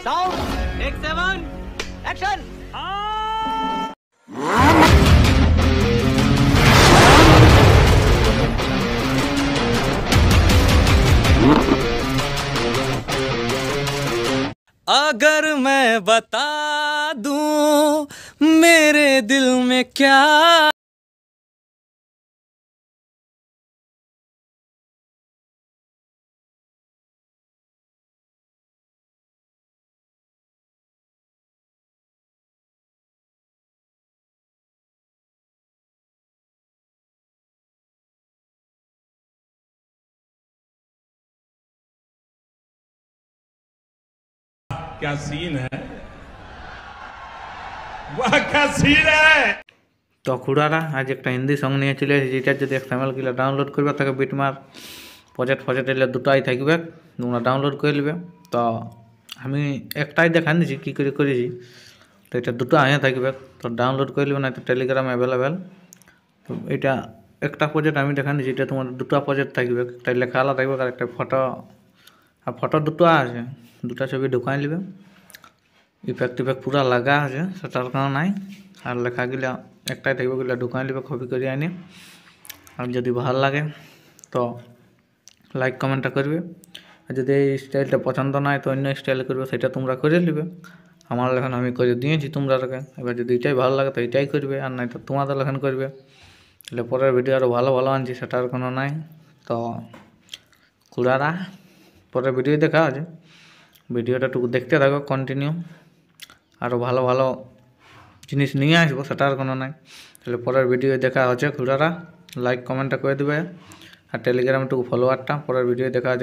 Sound take 7 action. अगर मैं बता दूं मेरे दिल में क्या क्या सीन है, वाह क्या सीन है। তো খুড়ারা আজ একটা হিন্দি সং নিয়ে চলে এসেছি, যেটা যদি এক্সএমএল গুলো ডাউনলোড করবে তাকে বিটমার প্রজেক্ট এলে দুটাই থাকবে, তোমরা ডাউনলোড করে নেবে। তো আমি একটাই দেখান দিচ্ছি কী করে করেছি, তো এটা দুটো আয়া থাকবে, তো ডাউনলোড করে নেবে, না তো টেলিগ্রামে অ্যাভেলেবেল। তো এটা একটা প্রজেক্ট আমি দেখান দিচ্ছি, এটা তোমার দুটো প্রজেক্ট থাকবে, একটা লেখা আলাদা থাকবে আর একটা ফটো, আর ফটো দুটো আছে, দুটা ছবি ঢুকাই নেবে, ইফেক্ট পুরা লাগা আছে, সেটার কোনো নাই। আর লেখাগুলা একটাই থাকবে, ওগুলো ঢুকাই নেবে কপি করে আনি। আর যদি ভালো লাগে তো লাইক কমেন্টটা করবে, আর যদি এই স্টাইলটা পছন্দ নয় তো অন্য স্টাইল করবে, সেটা তোমরা করে নেবে। আমার লেখান আমি করে দিয়েছি তোমরা লেখা, এবার যদি এটাই ভালো লাগে তো এটাই করবে, আর নাই তো তোমাদের লেখান করবে। তাহলে পরের ভিডিও আরও ভালো ভালো আনছি, সেটার কোনো নাই। তো খুড়ারা পরের ভিডিও দেখা আছে, ভিডিওটা একটু দেখতে থাকো কন্টিনিউ, আরও ভালো ভালো জিনিস নিয়ে আসবো, সেটার কোনো নাই। তাহলে পরের ভিডিও দেখা হচ্ছে খুড়ারা, লাইক কমেন্টটা করে দেবে, আর টেলিগ্রামটুকু ফলোয়ারটা, পরের ভিডিও দেখা হচ্ছে।